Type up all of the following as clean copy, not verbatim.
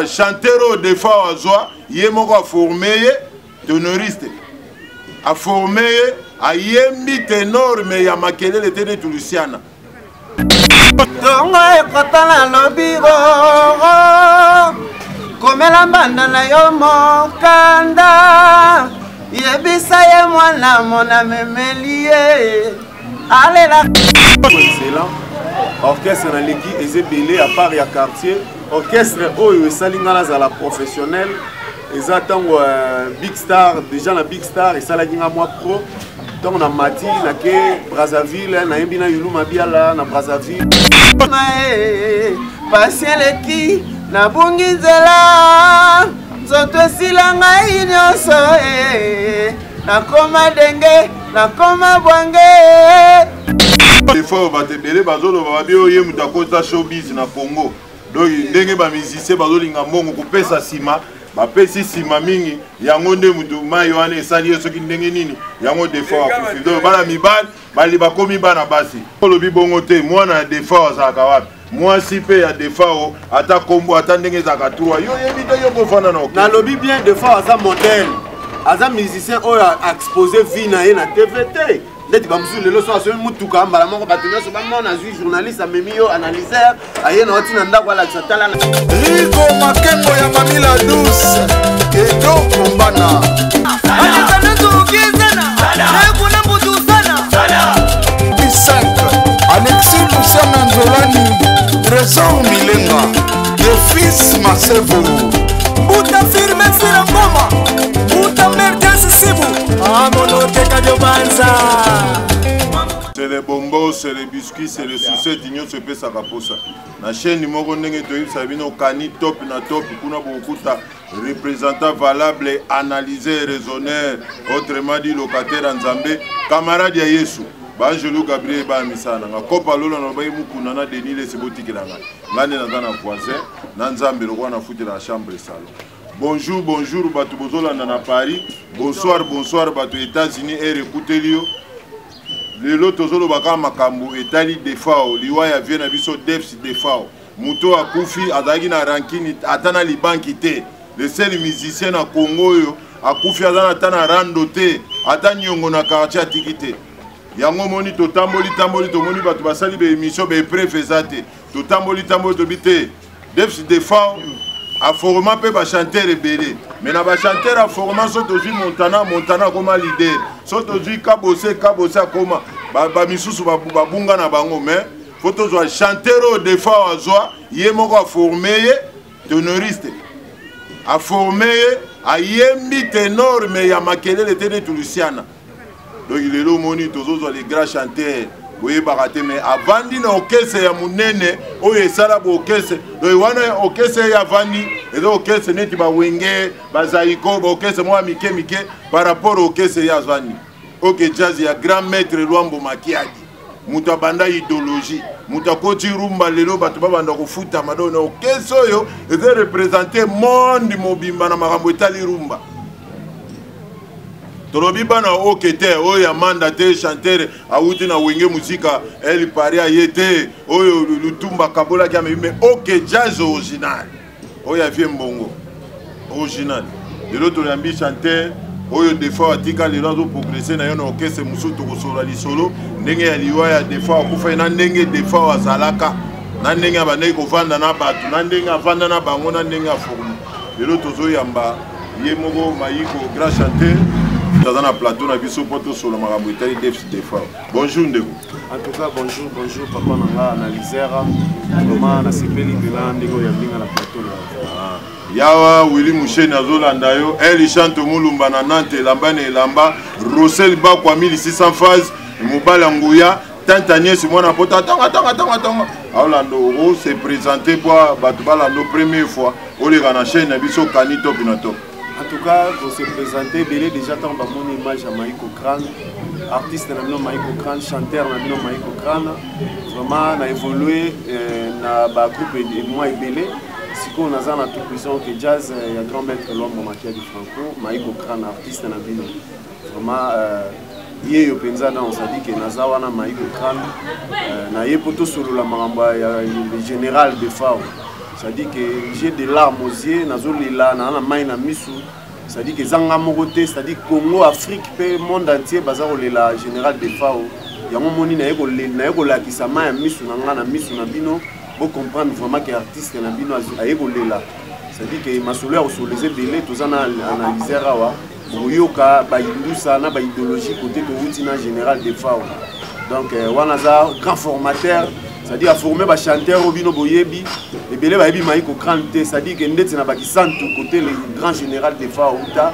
Chantero de fois à joie, yemoko a formé ténoriste, a formé a yembi ténor mais ya makele le téné Luciana. Tongo ekotana lobiro, komela mbanda na yo mokanda, yebisa ye mwana mona memelie, alela. Excellent. Orchestre na leki ezebele à part ya quartier. Orchestre oyo esalingana za la professionnel. Eza tango Big Star, déjà na Big Star esalaki nga moi pro. Donc na mati na ke Brazzaville na yembi na Yulu Mabiala na Brazzaville. Patient leki na bungi nzela nzoto esilanga nyonso nakoma denge nakoma bwange. Des fois batebele bazolo babio ye mutakota showbiz na Congo. Donc ndenge ba musicien bazolinga mbongo kopesa sima bapesi sima mingi yango nde mutu mayo ane esali yo soki ndenge nini yango des fois akufi. Donc bana mibali bali bakomi bana basi kolobi bongo te mwana des fois azaka wapi moi si pe ya des fois ata kombo ata ndenge zaka trois yo yebite yo kofana na na lobi bien des fois aza modèle aza musicien oyo a exposé vie na ye na TVT. Ndeti bamusu lelo so aso mutuka mbala moko batenyo so bamona azui journaliste amemi yo analyseur aye na oti na ndako ala tsatala na Rico Makengo ya Mamila Douce Edo Kombana Alikana tukizana Nekuna mbutu sana B5 Alexis Luciana Nzolani Trésor Milenga The Fils Masevo Buta firme sira ngoma Buta mertensi sibu Amonoteka jobanza. C'est les bonbons, c'est les biscuits, c'est les sucettes, d'ignon se peut ça caposa. La chaîne numéro 9 de Sabino Kani top na top, kuna bokuta représentant valable, analysé, raisonné, autrement dit locataire en Zambé, camarade ya Yesu. Banjelo Gabriel ba misana nga kopa lolo na bayi mukuna na denile sebotikilanga. Ngane na na voisin, na Nzambe lokwa na futi la chambre salon. Bonjour, bonjour, Batou Bozolanda na Paris. Bonsoir, bonsoir, Batou États-Unis et écoutez Lio. Le lot Tozolo Baka Makambo, Etali Defao, Liwaya Viena Biso Deps Defao. Muto Akufi, Adagi na Rankini, Atana Liban Kite. Le seul musicien na Congo, Akufi Adana Tana Randote, Atanyongo na Karacha Tikite. Yango moni to tamboli tamboli to moni Batou Basali be émission be préfésate. To tamboli tamboli to bite. Deps Defao. A format peut pas chanter rebelle mais na ba chanter a format sont aujourd'hui Montana comme leader sont aujourd'hui kabose comme ba misusu ba bunga na bango mais faut toujours chanter des fois à joie yemoko a formé ténoriste a formé a yembi ténor mais ya makele le téné Luciana donc il est là moni toujours les grands chanteurs. Oui, baraté, mais avant d'y orchestre ya munene, oye sala bo orchestre, donc wana orchestre ya vandi, et donc orchestre neti ba wenge, ba zaiko, ba orchestre moi mike par rapport au orchestre ya vandi. Ok jazz ya grand maître Luambo Makiadi, muta banda idéologie, muta koti rumba lelo batu banda ko futa madona orchestre yo, et de représenter monde mobimba na makambo etali rumba. Tolobi bana okete oyo amanda te chanteur awuti na wenge musika el pari ayete oyo lutumba kabola kya mais ok jazz original oyo avie mbongo original lelo tolambi chanteur oyo des fois atika lelo zo progresser na yo na orchestre musutu ko solo li solo ndenge ya liwaya des fois akufa na ndenge des fois azalaka na ndenge abandeki kovanda na batu na ndenge avanda na bango na ndenge aforma lelo tozo yamba ye moko mayiko grand chanteur dans un plateau na biso poto solo makambo etali des fois. Bonjour Ndeko. En tout cas bonjour papa nanga analyseur comment na sepeli bila ndeko ya mbinga na plateau là. Yawa Willy Mouché nazolanda yo El chante mulumba na Nantes lamba ne lamba Rossel ba kwa 1600 phases mobala nguya tante Agnès mwana pota tanga Aolando Oro s'est présenté pour Batoubalando première fois au les na chaîne na biso Kani top na top. En tout cas, pour se présenter, Belé déjà tant dans mon image à Maïko Kran, artiste dans le Maïko Kran, chanteur dans le Maïko Kran. Vraiment, on a évolué dans le groupe et moi et Belé. Si on a dans toute prison que jazz, il y a grand maître l'homme Makia du Franco, Maïko Kran, artiste dans le Belé. Vraiment, hier au Penzana, on s'est dit que Nazawana Maïko Kran, na yepoto solo la maramba, le général de Fao. c'est-à-dire que j'ai des larmes aux yeux, nazolela na main na misu, c'est-à-dire que zanga mogote, c'est-à-dire Congo, Afrique, pe monde entier baza kolela général de FAO. Yango moni na yeko la ki sa main misu na bino, pour comprendre vraiment que artiste na bino ayeko lela. C'est-à-dire que masolo au sur les belé tous en analyser rawa, boyoka ba indusa na ba idéologie côté de routine général de FAO. Donc wanaza grand formateur. C'est-à-dire à former des chanteurs au bino boyebi et belé ba yebi maïko crante, c'est-à-dire que ndetse na baki santu côté le grand général de Faouta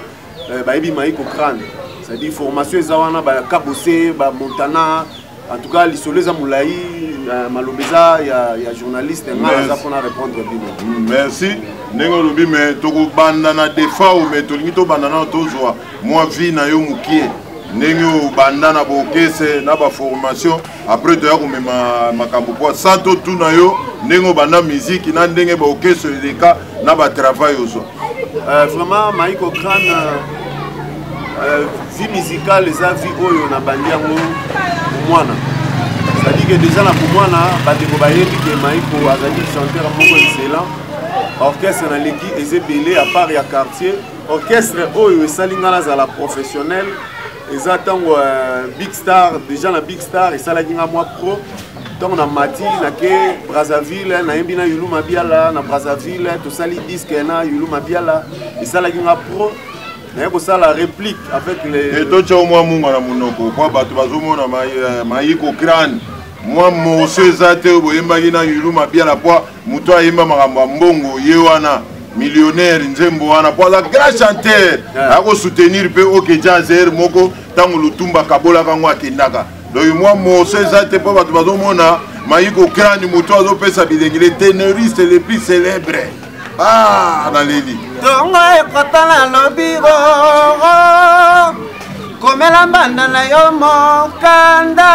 ba yebi maïko crante, c'est-à-dire formation ezawana ba kabose ba montana, en tout cas l'isolé za moulai malobeza ya journaliste ngala za pona répondre bino. Merci nengo lobi mais toko bandana de Fao mais to lingi to bandana to zwa moi vie na yo mukie nengo bandana bokese na ba formation après de komema makambo kwa santo tout na yo nengo banda musique na ndenge bokese les cas na ba travail ozo vraiment maïko crane vie musicale les avis oyo na bandiango mwana, c'est-à-dire que déjà na mwana bateko bayebi que maïko azali chanteur moko excellent, orchestre na leki ezebele à part ya quartier, orchestre oyo esalingana za la professionnel. Ils attendent Big Star, déjà la Big Star, et ça la guinga moi pro. Donc on a Mati, na ke Brazzaville, na Mbina Yulu Mabiala, na Brazzaville, tout ça les disques na Yulu Mabiala, et ça la guinga pro. Mais pour ça la réplique avec les. Et toi tu as au moins mon na monoko, quoi batu bazumo na maïko crâne. Moi mon sezate boyemba na Yulu Mabiala quoi, muto ayemba makamba mbongo yewana. Millionnaire nzembo wana pour la grand chanteur ako soutenir pe OK Jazzer moko tango lutumba kabola kango akendaka donc moi mo sezate pa batu bazomona maïko crane muto azo pesa bidengile ténoriste les plus célèbres dans les lits tongo ekotana lobiro komela mbanda na yo mokanda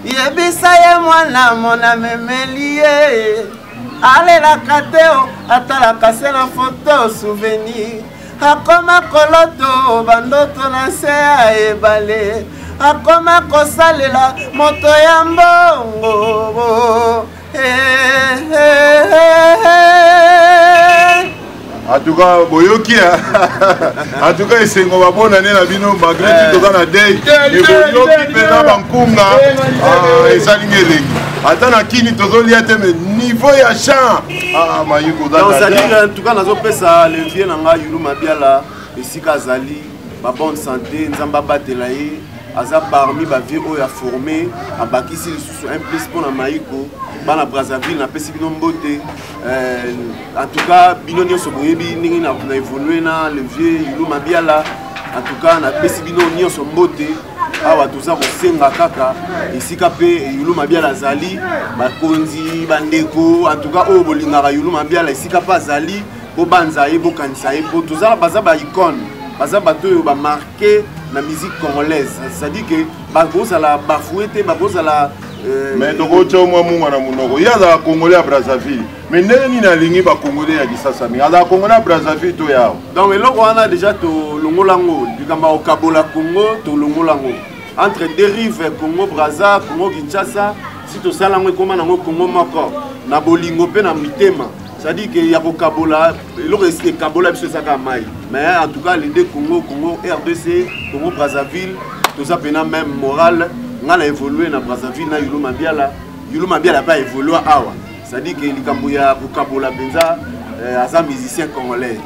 yebisa ye mwana mona memelie ale la kateo atala kase na photo souvenir akoma koloto bandoto na se ya ebale akoma kosalela moto ya mbongo en tout cas boyoki en tout cas esengo babona ne na bino malgré tout dans la day et boyoki pena bankunga esalingi elengi ata na kini tozolia te me niveau ya chant mayiko donc c'est-à-dire en tout cas nazo pesa le vieux nanga Yulu Mabiala esika azali ba bonne santé nzamba batela ye aza parmi ba vieux oyo a formé abakisi lisusu un plus pour na maïko bana Brazzaville na pesi bino mbote en tout cas bino nyonso boyebi ndenge na évoluer na le vieux Yulu Mabiala en tout cas na pesi bino nyonso mbote awa toza kosenga kaka esika pe Yulu Mabiala azali bakonzi bandeko en tout cas oyo bolingaka Yulu Mabiala esika pa azali po banza ye bokanisa ye po toza baza ba icône baza bato oyo ba marqué la musique congolaise, c'est-à-dire que bazala bafouete bazala mais toko tcho mwa munga na munoko ya za congolais à Brazzaville mais neni na lingi ba congolais ya kisasa mi ala congolais à Brazzaville to yao donc eloko wana déjà to longolango bikamba okabola Congo to longolango entre dérive Congo Brazza Congo Kinshasa si to salango ekoma nango Congo moko na bolingo pe na mitema, c'est-à-dire que ya kokabola eloko esi kabola biso saka mai mais en tout cas les deux Congo RDC Congo Brazzaville tout ça pena même moral ngana évoluer na Brazzaville na Yulu Mabiala pas évoluer awa, c'est-à-dire que likambo ya kokabola benza asa musicien congolais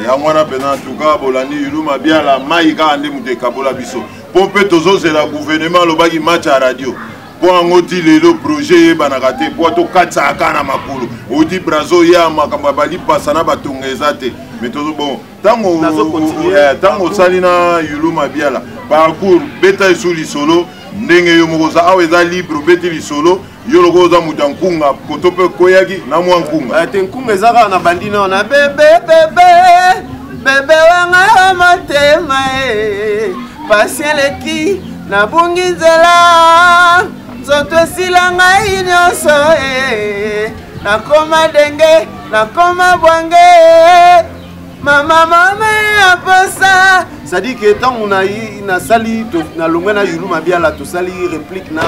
ya mwana pena en tout cas bolandi Yulu Mabiala maika ande muté kabola biso pompe tozo c'est la gouvernement lobaki match à radio pour un le projet banakate pour to katsa kana makulu odi brazo ya makamba bali pasana batongezate mais tout bon tango salina Yulu Mabiala parcours beta soli solo ndenge yo mokoza aweza libre beti solo yo lokoza mutankunga kotope koyaki na mwankunga tenkunga ezaka na bandina na bebe wanga motema pasieleki na bungi nzela zoto esila ngai nyonso nakoma denge nakoma bwange mama ya posa, c'est-à-dire que tant on a na sali na longwe na Yulu Mabiala to sali réplique na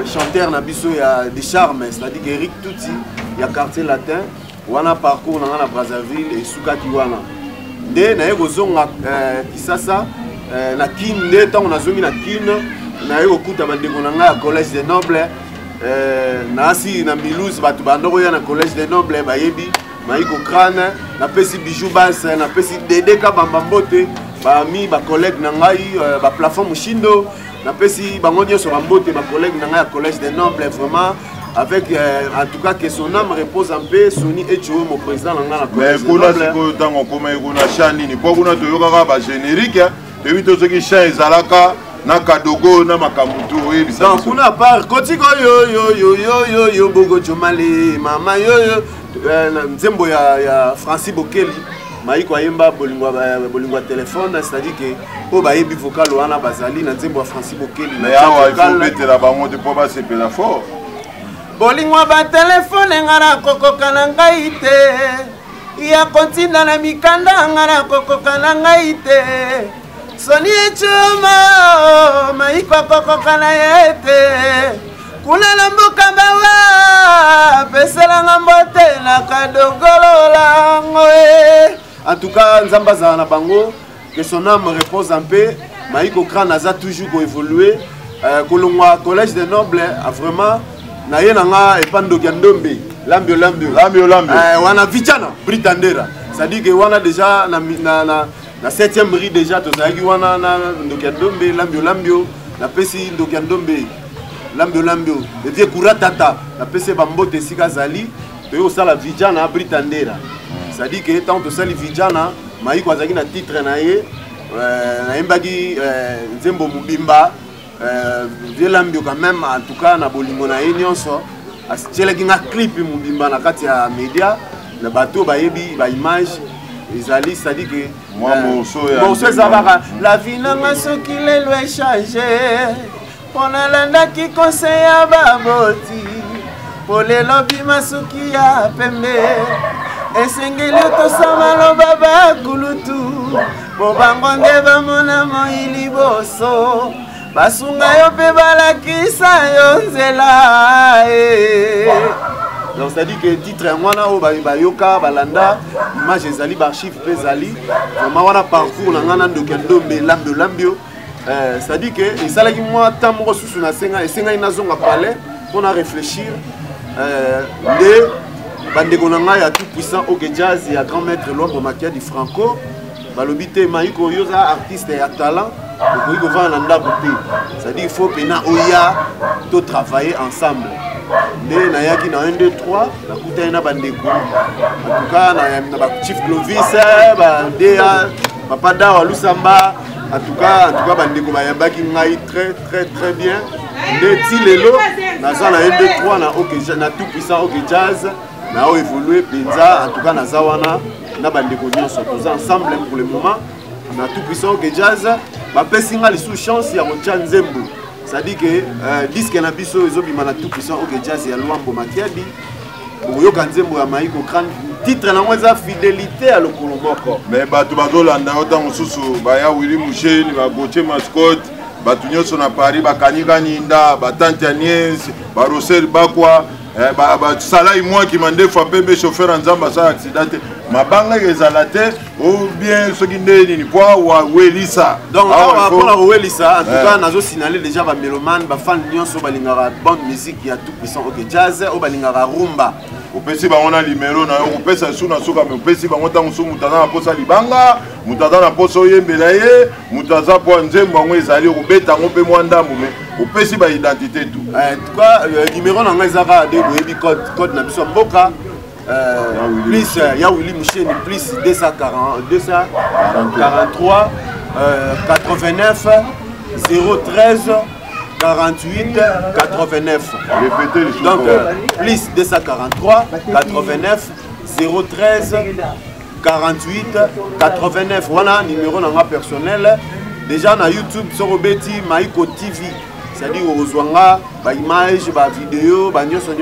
chanteur na biso ya des charmes, c'est-à-dire que Eric Touti ya quartier latin wana parcours na Brazzaville et sukaki wana nde na yeko zonga kisasa na kin nde tango na zongi na kin na yeko kuta bandeko na nga collège des nobles na asi na Milouz batu bandoko ya na collège des nobles bayebi maiko crâne na pesi bijou basse na pesi dedeka bambambote ba mi ba collègue na ngai ba plafond mushindo na pesi bango nyonso bambote ba collègue na ngai ya collège des nobles vraiment avec en tout cas que son âme repose en paix Soni Etchoué mon président na la collège des nobles mais kuna tango koma kuna chani ni po kuna toyoka ba générique et puis to soki chan ezalaka na kadogo na makamutu oyebisa donc kuna part kotiko yo bogo chomale mama yo nzembo ya Francis Bokeli maiko ayemba bolingwa téléphone c'est-à-dire que o bayebi vocal wana bazali na nzembo ya Francis Bokeli mais awa il faut betela bango de po ba sepela fort bolingwa ba téléphone ngara kokoka na ngai te ya kontinda na mikanda ngara kokoka na ngai te Soni Etchoué maiko kokoka na yete kuna na mboka bawa pesela ngambote na kadogolola ngoe. En tout cas nzamba za na bango que son âme repose en paix maiko crâne a toujours évolué kolongwa collège des nobles a vraiment na ye nanga epando ndombe lambio wana vichana britandera c'est-à-dire que wana déjà na 7e rue déjà tozaki wana na ndombe lambio na pesi ndombe lambio et puis kuratata na pesi bambote sika zali to yo sala vichana britandera c'est-à-dire que tant to sali vichana maiko azaki na titre na ye na embaki nzembo mubimba Vielambio quand même en tout cas na bolingo na nyonso asitelaki nga clip mubimba na kati ya media na bateau bayebi ba image ezali c'est-à-dire que moi morceau ezalaka la vie nanga soki lelo échanger pona landaki conseil ya baboti po lelo bima soki ya pembe esengeli otosama loba bakulutu po bango nde bamona moi liboso basunga yo pe balakisa yo nzela donc c'est-à-dire que titre wana o bayoka balanda image ezali barchive pe ezali vraiment wana parcours na ngana ndombe lambio c'est-à-dire que esalaki moi temps moko susu na senga esengai nazonga palais pour na réfléchir nde bandeko na ngai ya tout puissant oge jazz ya grand maître Lwambo Makiadi Franco balobi te maiko yoza artiste ya talent okoki kovanda na ndako te c'est-à-dire il faut pena oya to travailler ensemble nde nayaki na 1 2 3 nakutani na bandeko en tout cas na bachief Clovis badea papa dawa lusamba en tout cas bandeko bayambaki ngai très bien nde ti lelo naza na 1 2 3 na tout puissant oke jazz na évolué penza en tout cas naza wana na bandeko nyonso toza ensemble pour le moment na tout puissant oke jazz bapesi nga lisusu chance ya kotia nzembo c'est-à-dire que disque na biso ezobima na tout puissant oke jazz ya Lwambo Makiadi oyoka nzembo ya maiko crâne titre nango eza fidélité ya lokolo moko mais bato bazolanda yo ntango mosusu baya Willy Musheni bagotie mascotte bato nyonso na Paris bakanikani nda batante ya Nies barosel bakwa basalai mwaki mandefu apembe chauffeur en nzambe asala accident te mabanga ezala te ou bien soki nde nini po awelisa donc mpona kowelisa en tout cas nazosignaler déjà bamélomane bafan nyonso balingaka bande musique ya tout puissant oke jazz oyo balingaka rumba opesi bango na limero na yo kopesa su na suka me opesi bango ntango so moto aza na posa libanga moto aza na posa oyembela ye moto aza po nzembo yango ezali okobeta yango mpe mwa ndambo me opesi baidentité tu en tout cas numéro na ngai ezaka de boyebi code na biso mboka plus ya Willy Musheni plus 243 89 013 48 89. Répétez les donc plus 243 89 013 48 89 voilà numéro na personnel déjà na YouTube sur Beti Maiko TV c'est-à-dire ozwanga ba image ba vidéo ba nyonso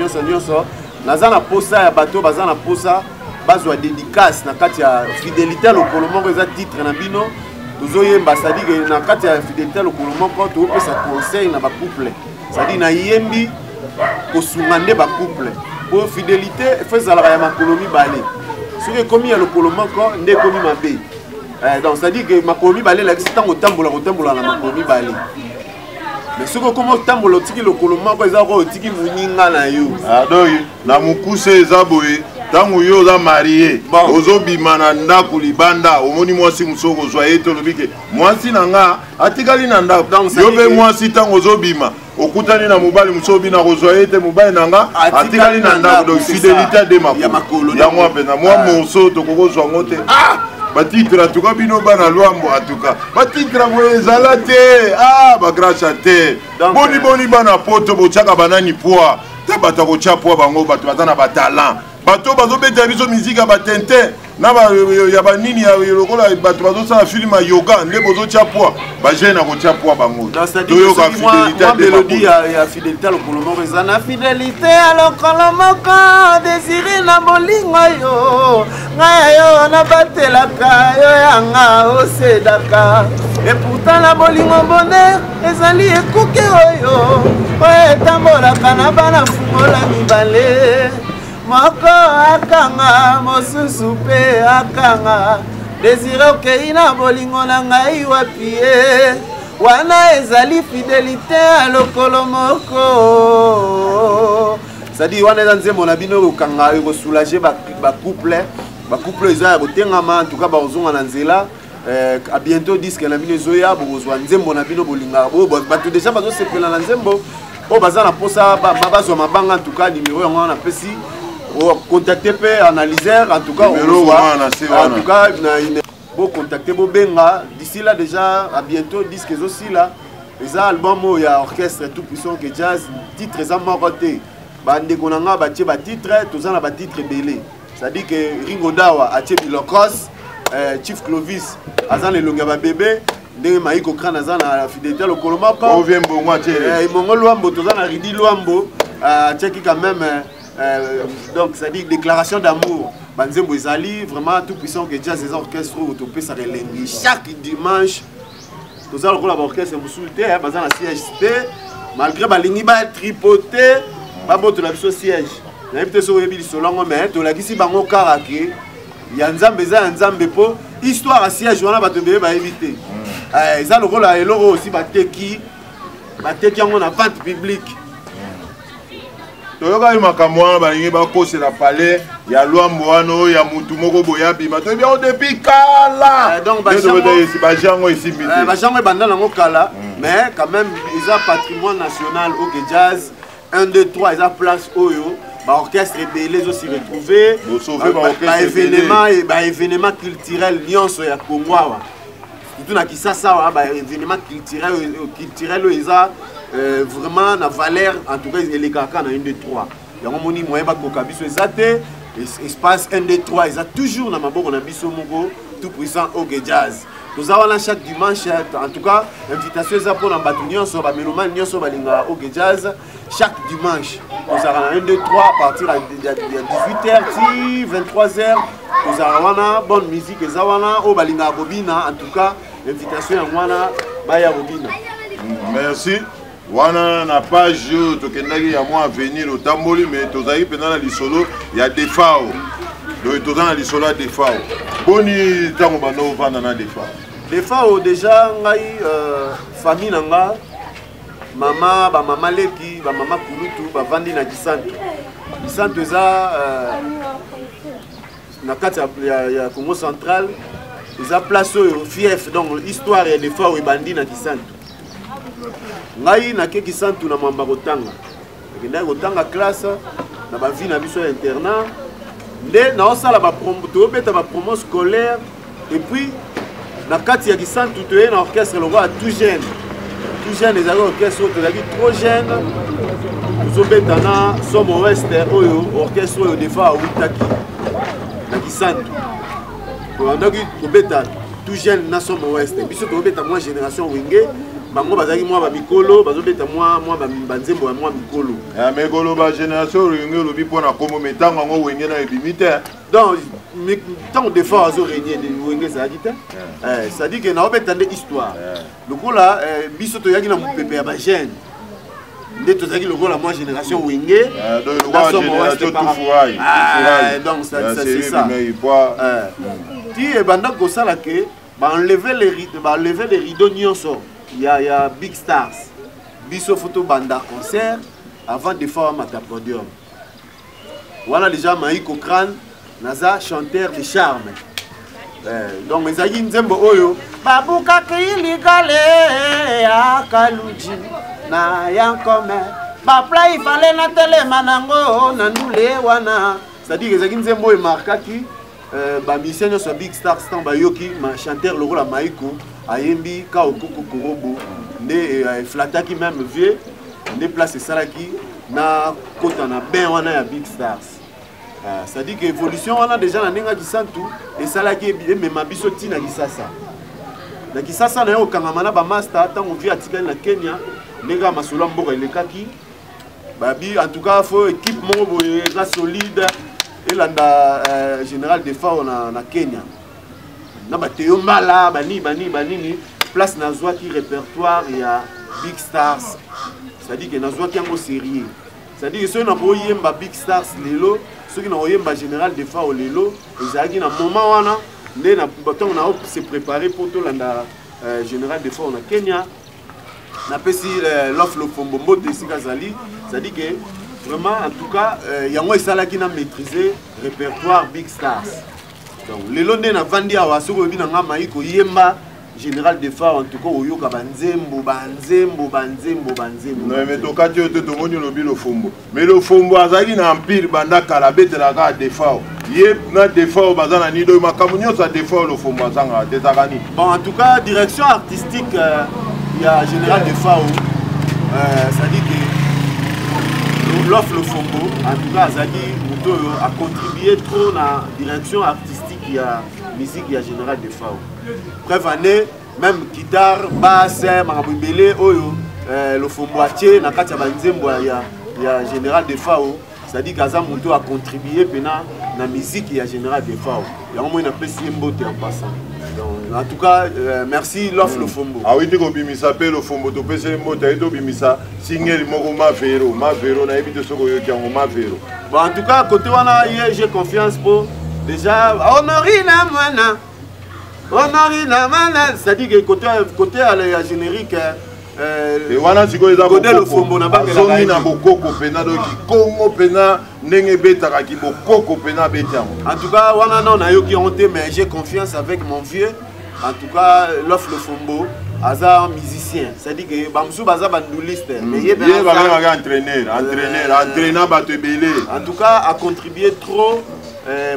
naza na posa ya bato baza na posa bazwa dédicace na kati ya fidélité lokolo moko eza titre na bino tozoyemba c'est-à-dire na kati ya fidélité lokolo moko topesa conseil na ba couple c'est-à-dire na yembi kosunga nde ba couple pour fidélité fezala ya makolo mibale soki ekomi ya lokolo moko nde ekomi mabe donc c'est-à-dire que makolo mibale elakisi ntango kotambola na makolo mibale mais soki okoma otambola otiki lokolo moko eza ko otiki moninga na yo adoyi na mokuse eza boye ntango yo oza marie ozobima na ndako libanda omoni mwasi mosusu kozwa ye te olobi ke mwasi na nga atikali na ndako yo mpe mwasi ntango ozobima okutani na mobali mosusu obina kozwa ye te mobali na nga atikali na ndako donc fidélité ade makolo yango mpenza mwa morso tokokozwa ngo te batitre en tout cas bino bana lwambo en tout cas batitre boye ezala te bagrâce te boni bana poto botyaka banani poa te bato akotya poa bango bato baza na batalent bato bazobeta biso miziki ya batente na ya banini ya lokola bato bazosala filme ya yoga nde bozotya poa bagene akotya poa bango toyoka fidélité ya fidélité lokolo moko eza na fidélité ya lokolo moko désiré na bolingo yo ngai yo nabatelaka yo yanga osedaka et pourtant na bolingo bonheur ezali ekuke oyo oyo etambolaka na bana fungola mibale moko akanga mosusu mpe akanga désiré okei na bolingo na ngai wapi ye wana ezali fidélité ya lokolo moko c'est-à-dire wana eza nzembo na bino okanga ekosoulage bacouple eza ya botengama en tout cas bakozonga na nzela à bientôt disque na bino ezoya bokozwa nzembo na bino bolingaka bato déjà bazosepela na nzembo oyo baza na mposa bazwa mabanga en tout cas numéro yango wana napesi contacter pe analyseur en tout cas bon contacter bobenga d'ici là déjà à bientôt disque aussi là les albums il y a orchestre tout puissant que jazz titre eza moko te bandeko na nga batie ba titre toza na ba titre belé ça dit que Ringo Dawa atie Bilokos Chief Clovis azan le longa ba bébé ndenge Maïko Kran azan na fidélité le kolomaka on vient bongo atie mongo Luambo toza na Ridi Luambo atie quand même donc ça dit déclaration d'amour banzembo ezali vraiment tout puissant que jazz les orchestres autopé ça relengi chaque dimanche tous ça le orchestre musulté baza na siège malgré balingi ba tripoter ba boto la biso siège na bité so yebi solongo mais to la kisi bango karake ya nzambe za nzambe po histoire à siège wana bato bebe ba éviter ça le rôle à eloro aussi bateki yango na vente publique toyoka makambo wana balingi bakosela palais ya Luambo wana oyo ya mutu moko boya bima toyebi yango depuis kala donc bajango esimbi te bajango ebanda nango kala mais quand même eza patrimoine national oke jazz 1 2 3 eza place oyo baorchestre ebele ezosi retrouve baévénement culturel nyonso ya Congo awa surtout na Kisasa awa baévénement culturel oyo eza vraiment na valeur en tout cas les kaka na 1 2 3 yango moni moyen bakoka biso ezate espace 1 2 3 eza toujours na maboko na biso moko tout puissant oge jazz nous avons chaque dimanche en tout cas invitation eza pour na bato nyonso ba mélomane nyonso balinga oge jazz chaque dimanche nous avons 1 2 3 à partir de 18h ti 23h nous avons bonne musique eza wana o balinga bobina en tout cas invitation ya wana baya bobina merci wana na page tokendaki ya mois à venir otamboli mais tozali pena na lisolo ya defao donc toza na lisolo ya defao boni ntango bando ovanda na defao déjà ngai famille na nga mama bamama leki bamama kulutu bavandi na Kisantu eza na kati ya Congo central eza place oyo fief donc histoire ya defao ebandi na Kisantu ngai nake Kisantu na mwamba kotanga nakendaki kotanga classe na bavi na biso ya internat nde naosala tobeta bapromo scolaire et puis na kati ya Kisantu toye na orchestre lokola tout jeune ezali orchestre oyo tozalaki trop jeune tozobeta na somo wester oyo orchestre oyo defa awutaki na Kisantu tobandaki kobeta tout jeune na somo wester biso tobeta mwa génération wenge bango bazaki mwa bamikolo bazobeta mwa banzembo ya mwa mikolo ya mikolo ba génération wenge olobi mpona komo metango yango wenge na ebimi te donc ntango defa azorenie wenge ezalaki te c'est-à-dire que naobeta nde histoire lokola biso toyaki na mopepe ya bagene Dès tout ça, le rôle à moi génération Wingé. Donc c'est ça. Tu es bandant comme ça là que enlever les rideaux nyonso. Il y a Big Stars. Biso photo banda concert avant de faire un podium. Voilà déjà Maïko Crane, Naza chanteur de charme. Donc les aïe nzembo oyo. Babuka kiligale akaluji na yankome. Bapla il fallait na telema nango na nule wana. C'est-à-dire que les aïe nzembo est marqué qui musicien sur Big Stars tant bayoki ma chanteur le rôle à Maïko ayembi ka okoko korobo ne flataki même vieux ne place salaki na kota na ben wana ya Big Stars. Ça dit que évolution on a déjà na ninga kisantu et salaki mais mabiso tina kisasa. Na kisasa na yo kangamana ba master tant on vit atika na Kenya ninga masolo mboka elekaki. Babi en tout cas faut équipe mo solide et landa général de FAO na Kenya. Na ba Teo Mbala bani place na zwa qui répertoire il y a Big Stars. C'est-à-dire que na zwa qui en sérieux. C'est-à-dire que ceux na boyemba Big Stars lelo, ceux qui na boyemba général de FAO lelo, ezaki na moment wana ne na baton na se préparer pour to landa général de FAO na Kenya. Na pesi l'offre le fombombo de Sikazali, c'est-à-dire que vraiment en tout cas yango esala qui na maîtriser répertoire Big Stars. Donc les londés na vandi awa soko bi na ngama iko yemba général de FAO en tout cas oyoka banzembo. Non mais to kati yo to moni lobi lo fombo. Mais le fombo azali na empire banda kala betela ka de FAO. Yé na de FAO bazana ni do makamunyo sa de FAO lo fombo zanga te zakani. Bon en tout cas direction artistique il y a général de FAO ça dit que l'offre le fombo en tout cas ça dit a contribué trop dans la direction artistique il y a musique il y a général de FAO. Bref année même guitare basse maraboumbele oyo le fombo atie na kati ya banzembo il y a général de FAO. Ça dit qu'Azam Mouto a contribué dans la musique et à général de FAO. Il y a au moins une petite beauté en passant. Donc, en tout cas, merci l'offre le Fombo. Ah oui, tu as bimisa pe le Fombo, tu peux se monter, tu bimisa signer le ma véro, na évite ce que ma véro. Bon, en tout cas, côté wana j'ai confiance pour déjà Honorina mana, c'est-à-dire que côté à la générique. Et voilà si le Fombo na bazongi na bokoko pena do ki Congo pena ndenge betaka ki bokoko pena betiamo. En tout cas wana non na yo ki honte mais j'ai confiance avec mon vieux. En tout cas l'offre le Fombo aza musicien, c'est-à-dire que bamsou baza banduliste mais il va entraîneur bato belé. En tout cas a contribué trop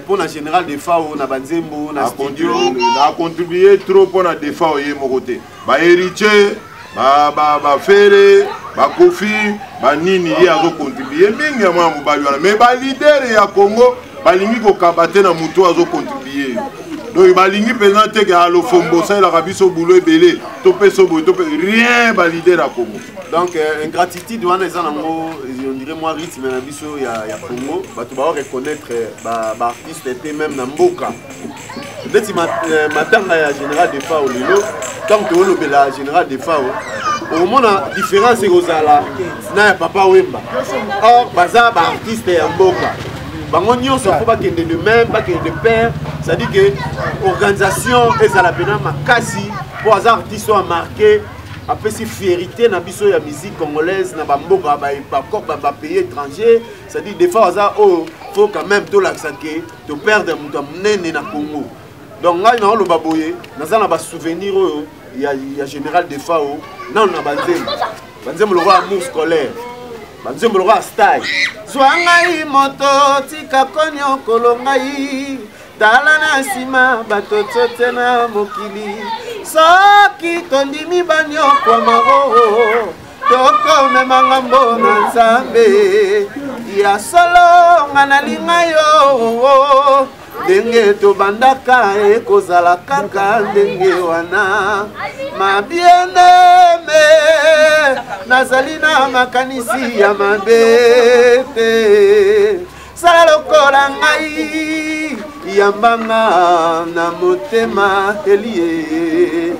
pour la générale de FAO na banzembo na studio a contribué trop pour la de FAO yé mon côté. Ba héritier ba fere ba kofi ba nini ya zo contribuer mingi ya mwa mobali wana mais ba leader ya Congo balingi ko kabate na muto azo contribuer donc balingi présenter que le Fombo ça la rabiso boulot ebele to peso boy to rien ba leader ya Congo. Donc ingratitude wana eza nango on dirait moi rythme na biso ya Congo bato ba reconnaître ba artiste était même na mboka ndeti matanga ya général de FAO lelo tant que le bela général de FAO au moins la différence est ozala na papa Wemba or baza ba artiste ya mboka bango nyonso faut bakende de même bakende de pair ça dit que organisation ezala pena makasi pour az artiste soit marqué après si fierté na biso ya musique congolaise na bamboka ba pays étranger ça dit des fois ça oh faut quand même to l'axaké to perdre muto munene na Congo. Donc là na lo baboye naza na ba souvenir il y a général de FAO non na banzembo le roi amour scolaire banzembo le roi style Zwangai moto tika konyo kolongai tala na sima batotote na mokili soki tondimi banyo kwa maro toko memanga mbona nzambe ya solo ngana lingayo ndenge to bandaka ekozala kaka ndenge wana ma bien-aimé nazali na makanisi ya mabete sala lokola ngai yambanga na motema elie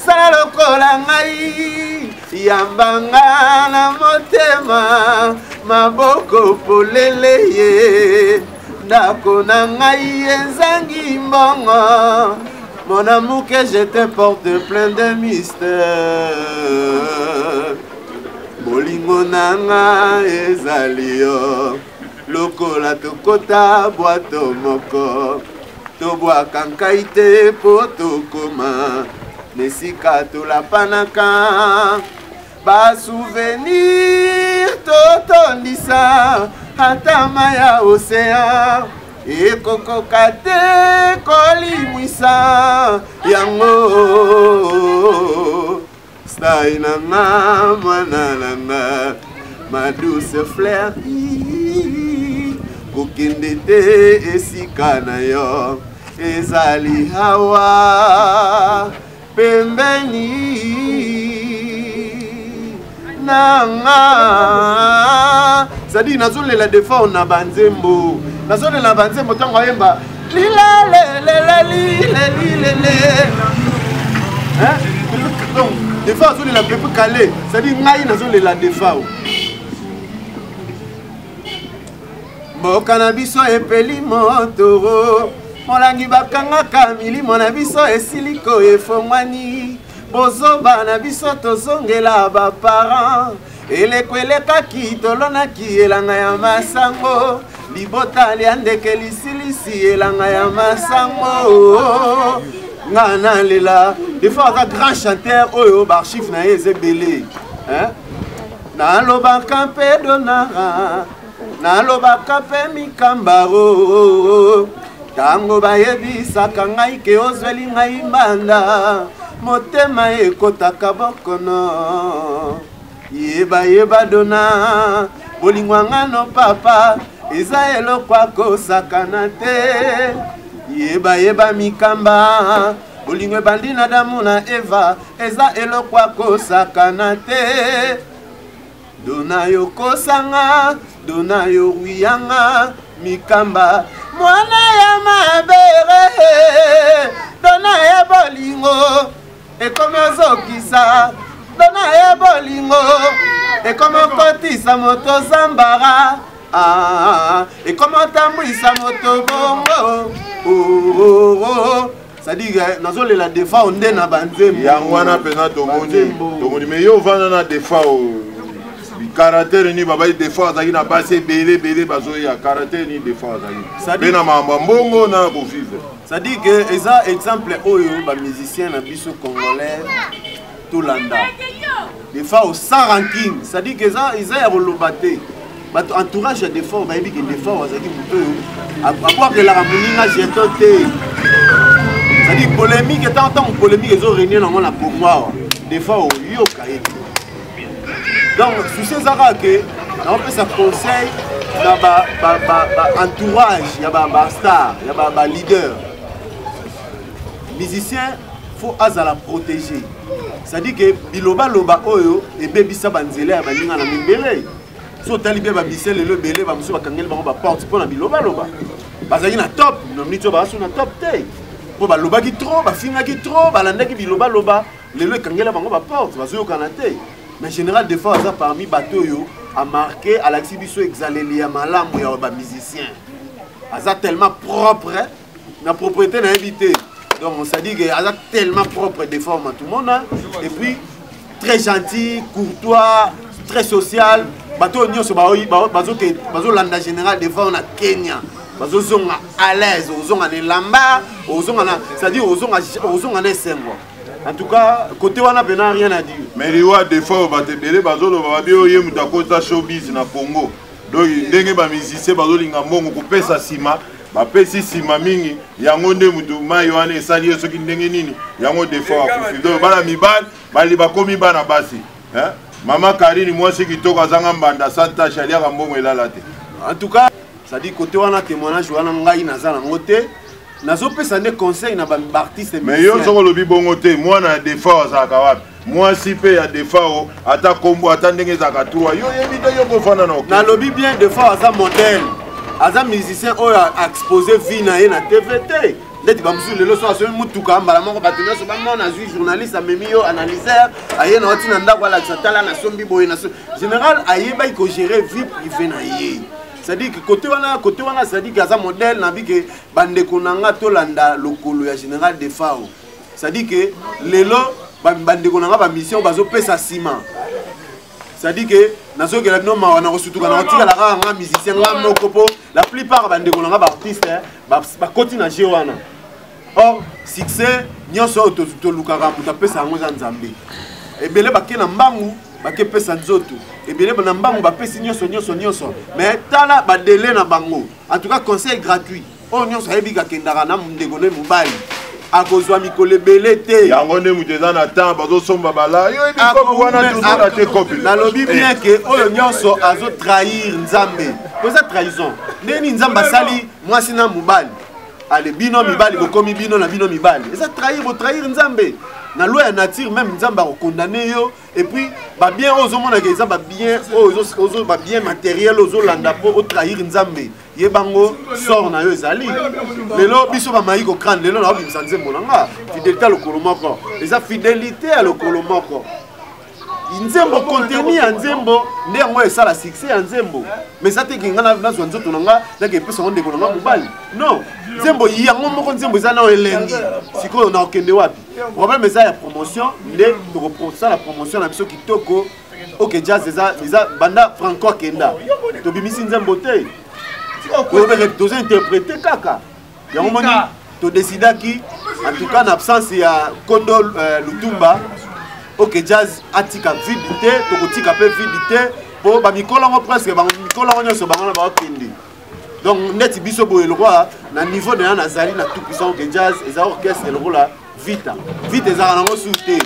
sala lokola ngai yambanga na motema maboko polele ye ndako na ngai ezangi mbongo mon amour que je te porte plein de mystère bolingo na nga ezali yo lokola tokota bwato moko tobwaka nkai te po tokoma nesika tolapanaka basouvenir totondisa ata maya océan ekokoka te kolimwisa yango stai nanga mwana nanga ma douce fleur kokende te esika na yo ezali hawa pembeni nanga zadi nazolela defa na banzembo nazolela banzembo ntango ayemba lilelelelelelelele donc defa azolela pepe kale zadi ngai nazolela defa mboka na biso epeli motoro molangi bakangaka milimo na biso esiliko efongwani bozoba na biso tozongela baparent eleko elekaki tolonaki elanga ya masango libota lia ndeke lisilisi elanga ya masango nga nalela defa aza grand chanteur oyo baarchive na ye eza ebele nalobaka mpe donara nalobaka mpe mikambaro tango bayebisaka ngai ke ozweli ngai mbanda motema ekotaka bokono yeba dona bolingwangano papa eza eloko akosakana te yeba mikamba bolingo ebandi na Adamu na Eva eza eloko akosakana te dona yokosanga dona yoruyanga mikamba mwana ya mabere dona ya bolingo ekomi ozokisa dona ya bolingo ekomi okotisa moto zambara ekomi otambwisa moto bongo c'est-à-dire nazolela defa onde na banzembo yango wana mpena tomoni me yo ovanda na defa karatere ni babai defa azalaki na basi ebele bazoya karatere ni defa azalaki mpe na makambo ya mbongo na kovivre c'est-à-dire que eza exemple oyo bamusicien na biso congolais tolanda defa sans ranking c'est-à-dire que eza ya koloba te bato entourage ya defa bayebi ke defa azalaki moto oyo abwakelaka moninga jeto te c'est-à-dire polémique etantango polémique ezorenie nango na pouvoir defa oyoka ye donc souci ezaka ke naopesa conseil na entourage ya bastar ya baleader musicien faut azala protéger c'est-à-dire que bilobaloba oyo ebebisa banzela ya baninga na mibele so otali mpe bamisien lelo ebele bamosusu bakangeli bango baporte mpo na bilobaloba bazalaki na top nomniti oyo basu na top te mpo balobaki trop bafingaki trop balandaki bilobaloba lelo ekangela bango baporte bazoyokana te mais général des fois ça parmi bateau yo a marqué à la biso exaleli ya malamu ya ba musicien aza tellement propre na propriété na invité donc on s'est dit que aza tellement propre des formes à tout le monde et puis très gentil courtois très social bateau nyonso bazo landa général des fois na Kenya bazo zonga à l'aise ozonga ne lamba ozonga na c'est-à-dire ozonga na sengo. En tout cas, côté wana pena rien à dire. Mais liwa des fois batebele bazolo babi oye mutakota showbiz na Congo. Donc ndenge ba musicien bazolinga mbongo kopesa sima, bapesi sima mingi yango nde mutu mai wana esali soki ndenge nini. Yango des fois akufi. Donc bana mibal bali bakomi bana basi. Hein? Mama Karine mwasi kitoko azanga mbanda santa shalia ka mbongo elala te. En tout cas, ça dit côté wana témoignage wana ngai nazana ngote. Nazopesa ne conseil na ba artiste mais yo soko lobi bongo te mwana defa azaka wapi mwasi pe ya defa ata kombo ata ndenge zaka tour yo yebite yo kofana na na lobi bien defa aza modèle aza musicien oyo a exposé vie na ye na TVT ndeti bamusu lelo so asomi mutuka mbala moko bato nyonso bamona azwi journaliste amemi yo analyseur aye na oti na ndako alakisa tala na sombi boye na général ayebaki kogérer vie privé na ye. C'est-à-dire que côté wana c'est-à-dire que aza modèle na bi ke bandeko nanga tolanda lokolo ya général de Fao. C'est-à-dire que lelo bandeko nanga ba mission bazo pesa ciment. C'est-à-dire que nazo ke la bino mawana ko sutuka na tika la nga musicien nga moko po la plupart bandeko nanga ba artiste ba koti na jeu wana. Or succès nyonso to lukaka muta pesa ngo za Nzambe. Ebele ba ke na mbangu bake pesa nzoto ebele na mbangu ba pesi nyonso mais tala ba délai na bango en tout cas conseil gratuit o nyonso ayebika kendaka na ndeko ne mobali akozwa mikolo ebele te yango nde mutu eza na temps bazosomba bala yo ebikopo wana toujours ate kopi nalobi bien ke oyo nyonso azo trahir Nzambe koza trahison ndeni Nzambe asali mwasi na mobali ale bino mibali bokomi bino na bino mibali eza trahir Nzambe na loi ya nature même Nzambe a condamné yo et puis ba bien ozomona ke eza ba bien ozo ba bien matériel ozolanda po o trahir Nzambe yebango sort na yo ezali lelo biso ba maiko crâne lelo na bimisa Nzembo nanga fidélité à lokolo moko eza fidélité à lokolo moko Nzembo contenu ya Nzembo nde yango esala succès ya Nzembo mais ça te kinga na zwa nzoto nanga ndeke pesa onde ko nanga mobali non Nzembo yango moko Nzembo eza na elengi sikoyo na okende wapi problème eza ya promotion nde tokoprosa la promotion na biso kitoko OK jazz eza banda Franco akenda to bimisi Nzembo te to interpréter kaka yango moni to décidaki en tout cas en absence ya Kondo Lutumba OK jazz atika vidité tokotika pe vidité po ba mikolo ngo presque ba mikolo ngo nyonso bango na ba okende donc neti biso boye le roi na niveau de na zali na tout puissant OK jazz eza orchestre le roi vita eza nango souté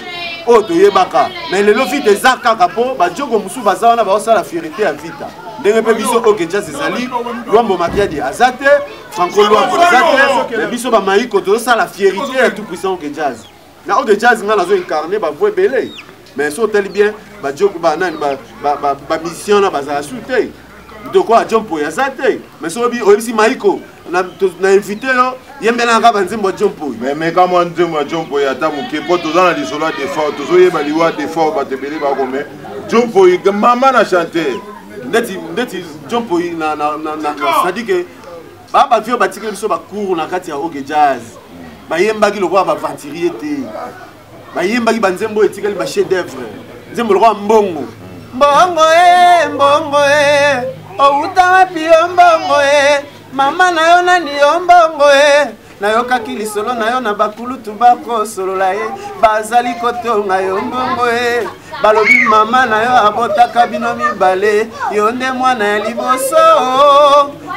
o to yebaka mais lelo vita eza kaka po ba jogo musu baza wana ba osala fierté ya vita ndenge pe biso OK jazz ezali Luambo Makiadi azate Franco Luambo azate biso ba maiko to osala fierté ya tout puissant OK jazz na OK jazz nga nazo incarner ba voix belé mais so tel bien ba jogo ba nani ba mission na bazala souté de quoi Jompo yazate mais so bi oyisi maiko na invité yo yembela nga banzembo Jompo mais kama nzembo Jompo ya tamuke po tozana lisolo de fort tozo yeba liwa de fort ba tebele ba ko mais Jompo mama na chanter ndeti Jompo na c'est-à-dire que ba vio batike biso ba cours na kati ya OK jazz ba yembaki lokwa ba venturier te ba yembaki banzembo etikali ba chef d'œuvre nzembo lokwa mbongo outa wapi yo mbongo mama na yo nani yo mbongo nayokaki lisolo na yo na bakulutu bakosolola bazali kotonga yo mbongo balobi mama na yo abotaka bino mibale yo nde mwana ya liboso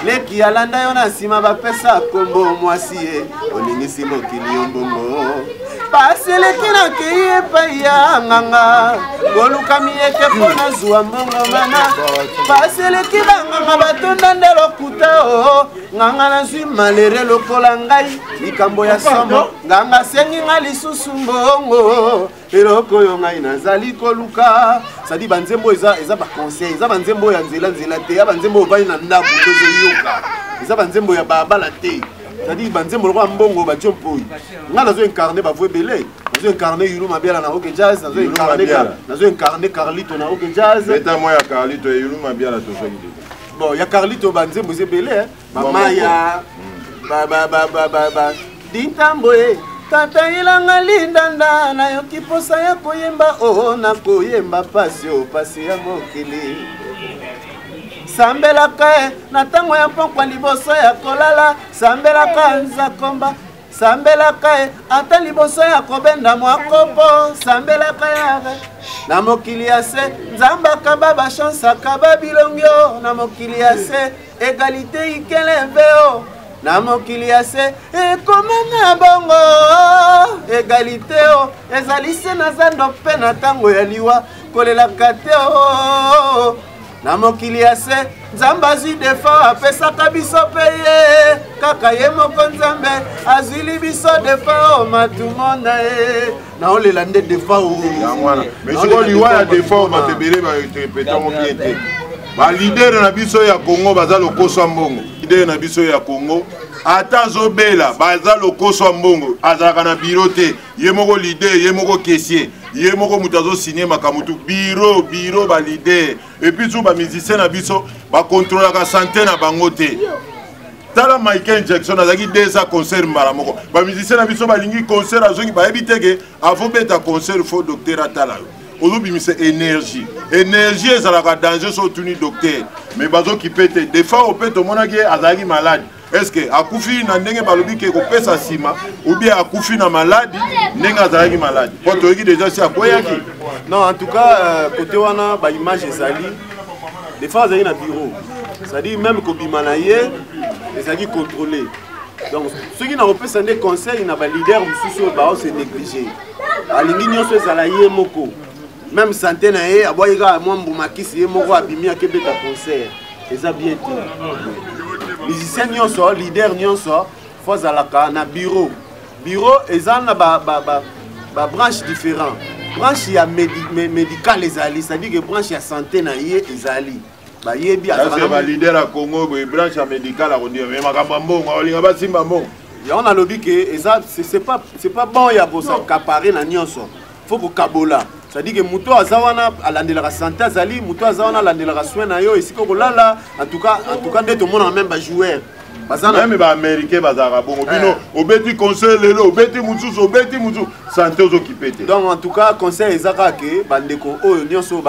leki alanda yo na nsima bapesa kombo mwasi olingisi mokili yo mbongo baseleki na kei epai ya nganga golukami eke mpona zuwa mbongo mana baseleki banganga batonda nde lokuta nganga nazwi malere lokola ngai likambo ya somo nganga sengi nga lisusu mbongo eloko oyo ngai nazali koluka sadi banzembo eza baconseil eza banzembo ya nzela te ya banzembo ovali na ndako tozoyoka eza banzembo ya babala te sadi banzembo lokwa mbongo bajompo nga nazo incarner bavoe belé nazo incarner Yulu Mabiala na OK jazz nazo incarner Carlito na OK jazz eta moi ya Carlito Yulu Mabiala to soki bon ya Carlito banzembo belé mama ya ba dintambo tata ilanga lindanda na yo kiposa ya koyemba na koyemba pasi ya mokili sambelaka na tango ya pokwa liboso ya kolala sambelaka nzakomba sambelaka ata liboso ya kobenda mwakopo sambelaka ya na mokili ya se nzamba kaba ba chance kaba bilongyo na mokili ya se égalité ikeleveo na mokili ya se ekomana bongo égalité ezali se na zando pe na tango ya liwa kolelaka te na mokili ya se nzambe azwi defa apesaka biso pe ye kaka ye moko nzambe azwili biso defa matumonda na olela nde defa mais siko liwa ya defa batebele bainterprétango bien te ba leader na biso ya Congo baza lokoso mbongo leader na biso ya Congo ata zobela baza lokoso mbongo azaka na bureau te ye moko leader ye moko caissier ye moko mutazo signer makamutu bureau ba leader et puis tout ba musicien na biso ba contrôler ka santé na bango te tala Michael Jackson azaki déjà concert mbala moko ba musicien na biso balingi concert azoki ba ebiteke avant beta concert fo docteur atala olobi mise énergie ezalaka danger so tuni docteur mais bazo ki pete des fois opete monaki azaki malade est-ce que akufi na ndenge balobi ke ko pesa sima ou bien akufi na maladie ndenge azalaki malade poto yeki déjà si akoyaki non en tout cas côté wana ba image ezali des fois azali na bureau c'est-à-dire même ko bimanaye ezali contrôlé donc ceux qui n'ont pas des conseils na ba leader mususu ba se négliger alingi nyonso ezala ye moko même santé na ye aboyika mwambu makisi ye moko abimi akebeta concert eza bien tout musicien nyonso leader nyonso faut zalaka na bureau eza na ba branche différent branche ya médical ezali c'est-à-dire que branche ya santé na ye ezali ba yebi azala ba leader à Congo ba branche ya médical a kondia mais makamba mbongo olinga ba simba mbongo ya on a lobi que eza c'est pas bon ya bosa caparer na nyonso faut ko kabola c'est-à-dire que muto azawana alandelaka santé azali muto azawana alandelaka soin na yo esiko kolala en tout cas ndeto mona même ba joueur bazana même ba américain bazara bongo bino obeti conseil lelo obeti mutu santé ozokipete donc en tout cas conseil ezaka ke bandeko oyo nyonso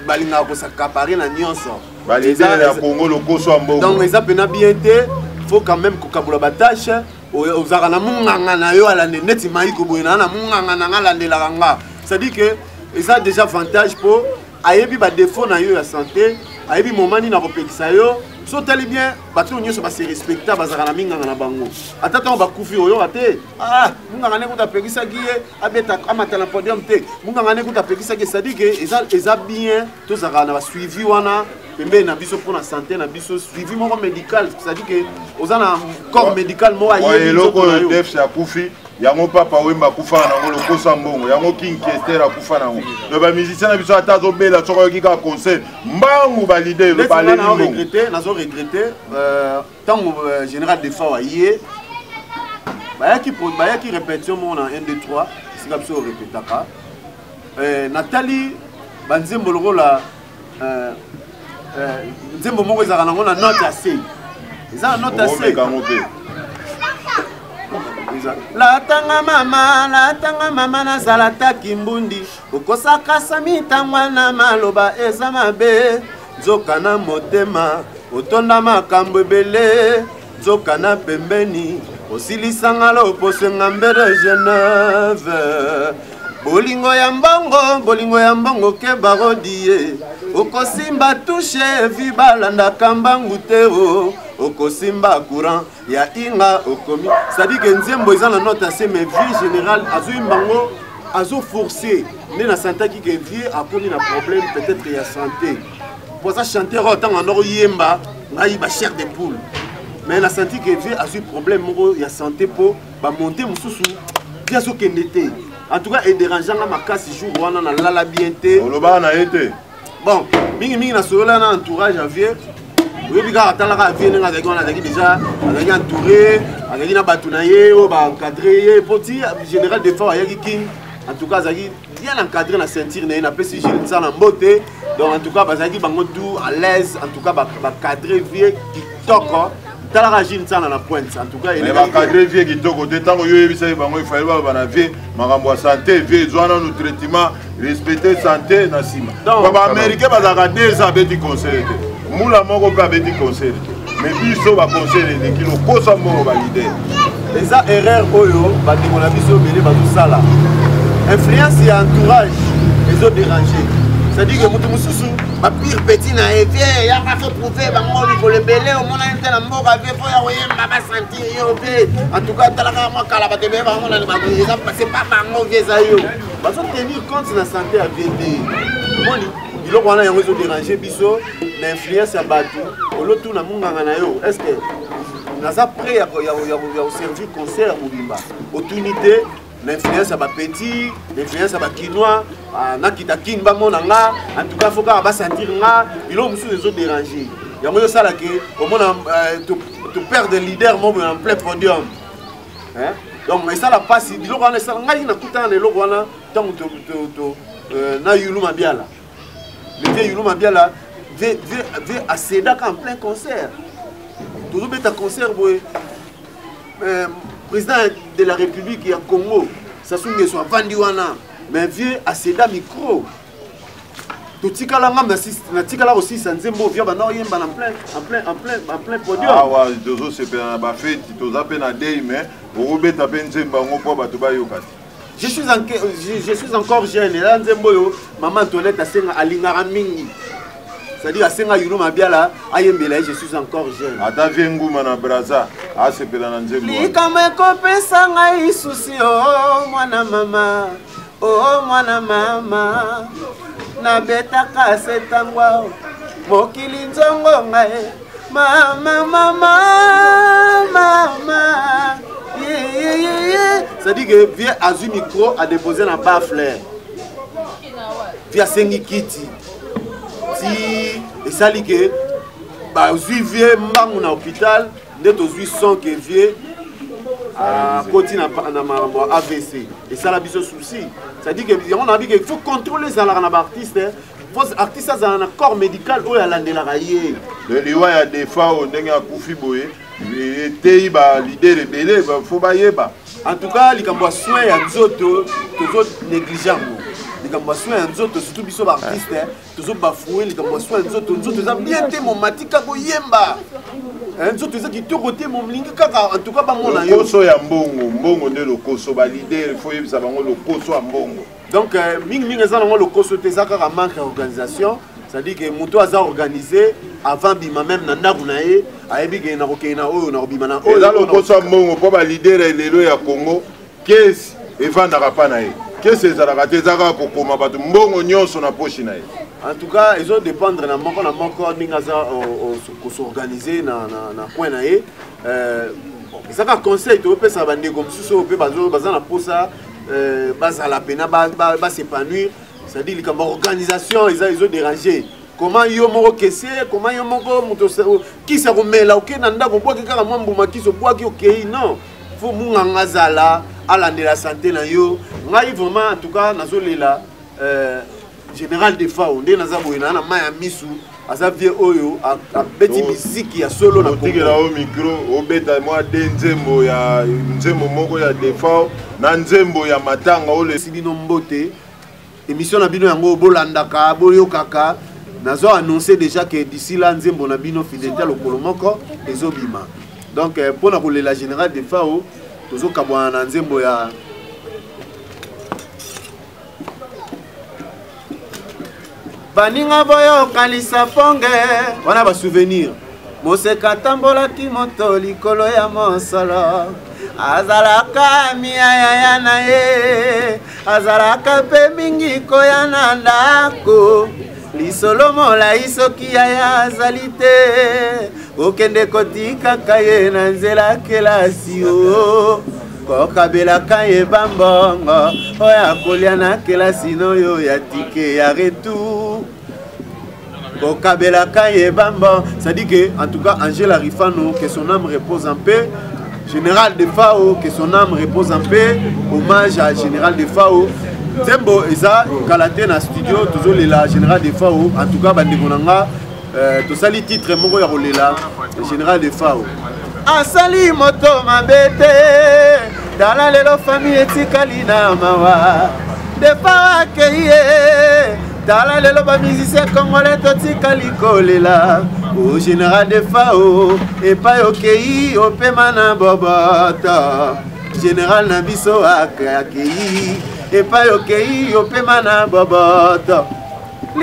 balinga ko s'accaparer na nyonso ba leader ya Congo lokoso mbongo donc eza pena bien te faut quand même ko kabola ba tâche ozaka na munganga na yo alande neti maiko boyena na munganga na ngalandelaka nga c'est-à-dire que eza déjà avantage pour ayebi ba défaut na yo ya santé ayebi momani na kopekisa yo so tali bien bato nyonso ba se respecta bazaka na minganga na bango atata ba kufi oyo ate munganga ne kuta pekisa giye abeta amata na podium te munganga ne kuta pekisa ke c'est-à-dire que eza bien to zaka na ba suivi wana pembe na biso pour la santé na biso suivi moko médical c'est-à-dire que ozana corps médical mo ayebi loko def sa kufi yango papa wemba kufa nango lokosa mbongo yango king kester akufa nango do ba musicien na biso ata zo bela soko ki ka concert mbangu ba leader le balé nazo regretter tant général de fawa yé bayaki répétition mon en 1 2 3 sika biso répétaka Nathalie banzembo lokola nzembo moko ezaka nango na note assez eza note assez latanga mama nazala taki mbundi okosaka samita na maloba eza mabe nzoka na motema otonda makambo ebele nzoka na pembeni osilisanga loposenga mbere Genève bolingo ya mbongo ke barodie okosimba touche vibalanda kambangu teo okosimba courant ya inga okomi c'est-à-dire que nzembo eza na note assez mais vie générale azoimbango azo forcer ne na santé ki ke vie akomi na problème peut-être ya santé pour ça chanter autant en oro yemba ngai ba chair de poule mais la santé que vie azo problème moko ya santé po ba monter mususu bien so kendete en tout cas et dérangeant ma casse jour wana na lala bien te oloba na été bon mingi na solo na entourage à vie oui bika talaka vie nga zaki déjà azaki entouré azaki na batunaye o ba encadrer petit général de fois ayaki king en tout cas azaki bien encadré na ceinture na pesi Gilles ça na mbote donc en tout cas bazaki bango tout à l'aise en tout cas ba cadrer vie qui toko talaka Gilles ça na pointe en tout cas il va cadrer vie qui toko de tango yo yebisa bango il fallait ba na vie makambo santé vie zwana no traitement respecter santé na sima ba américain bazaka des abeti conseil mula moko pe abeti conseil mais biso ba conseil de kilo kosa moko ba leader eza erreur oyo ba ndeko biso bele ba sala influence ya entourage ezo déranger c'est-à-dire que mutu mususu ba pire petit na evie ya ka fait prouver ba ngoli ko lebele o mona ntela mboka vie fo ya oyemba ba sentir yo pe en tout cas talaka mo kala ba tebe ba mona ba eza c'est pas bango vie za yo ba so tenir compte na santé à vie moni biloko wana yango ezo déranger biso na influence ya bato olotu na munganga na yo est-ce que naza prêt ya servir concert mobimba opportunité l'influence à petit, l'influence à quinois, nakita kin ba monanga, en tout cas faut ka ba sentir nga, bilo musu les autres dérangés. Ya moyo sala ke au moins tu perds des leaders mo en plein podium. Hein? Donc mais ça la passe, bilo wana ça nga ina kuta na lo wana tant to na yulu mabiala. Le vieux yulu mabiala veut à Seda en plein concert. Tout le ta concert boy. Président de la République et en Congo, ça sont des soins vendiwana, mais vieux à Seda micro. Tout tika la ngam na tika la aussi ça nzembo via ba na yemba en plein podium. Ah ouais, dozo c'est pas ba fête, to za pe na day mais o beta pe nzemba ngo po ba to ba yokati. Je suis encore jeune et là nzembo yo maman Antoinette asenga alingara mingi. C'est-à-dire à Senga Yulu Mabiala, je suis encore jeune. Ata Venguma na Braza, a se pela na nzembo. Likame kopesa ngai susi oh mwana mama. Oh mwana mama. Na beta kase tangwa. Mokili nzongo ngai. Mama mama mama. C'est-à-dire que vieux Azu micro a déposé dans Bafler. Via Sengi Kiti. Et ça dit que bah vieux mbang na hôpital dès aux 800 que vieux à côté na AVC et ça la biso souci ça dit que on a dit qu'il faut contrôler ça là na artiste faut artiste ça un corps médical ou à l'andela raillé le liwa ya defa o ndenge akufi boye et tei ba leader rebelle ba faut ba yeba en tout cas likambo soin ya nzoto toujours négligent likambo soin ya nzoto surtout biso ba artiste toujours bafouer likambo soin ya nzoto za bien te mon matika ko yemba nzoto za ki to côté mon lingi kaka en tout cas ba mona yo koso ya mbongo nde lokoso ba leader faut yebisa bango lokoso ya mbongo donc mingi eza nango lokoso te za kaka manque d'organisation. C'est-à-dire que Mouto a organisé avant bima même na ndaku na ye ayebi ke na kokena oyo na bima na oyo la lokoso mbongo po ba leader lelo ya Congo kesi evandaka pa na ye kesi ezalaka te ezaka kokoma bato mbongo nyonso na poche na ye. En tout cas ils ont dépendre na moko ndinga za s'organiser na coin na ye ça ka conseil to pesa ba ndeko msusu pe baza na posa bazala pena ba s'épanouir. C'est-à-dire que l'organisation, ils ont dérangé. Comment ils ont caissé, comment ils ont qui s'est remis là, ok, nanda, pourquoi quelqu'un a moins qui se boit, ok, non. Il faut que zala à la de la santé, na yo. Ngai vraiment, en tout cas, nazolé là, général de FAO, on est dans un na maya misu, azavie oyo, a petit musique ya solo na Congo. Là au micro, au beta moi nzembo ya nzembo moko ya de FAO, na nzembo ya matanga ole sibino mbote. Émission Nabino Yango Bolandaka, Boyokaka, nous avons annoncé déjà que d'ici là, nous avons Nabino fidélité au Kolomoko et Zobima. Donc, pour la générale de FAO, nous avons Kabouana Nzembo ya. Baninga boyo kalisa ponge. On a un souvenir. Moseka tambola kimoto likolo ya mosolo. Azalaka miaya na ye azalaka pe mingi koya na ndako lisolo mola isoki ya azalite okende kotika kaye na nzela kelasi o kokabelaka ye bambongo oya kolia na kelasi noyo ya tike ya retour kokabelaka ye bambongo. Ça dit que en tout cas Angela Rifano que son âme repose en paix. Général de FAO, que son âme repose en paix. Hommage à Général de FAO. Zembo Eza, Kalate na studio, toujours la Général de FAO. En tout cas, Bandegonanga, tout ça les titres, mon gars, le Général de FAO. Asali moto mabete, dans la lelo famille etikalina mawa. De FAO keye, dans la lelo ba musicien congolais totikali kolela. Au général de FAO, et pas okei, opemana bobota. Général Nabiso akei, et pas okei, opemana bobota. Oh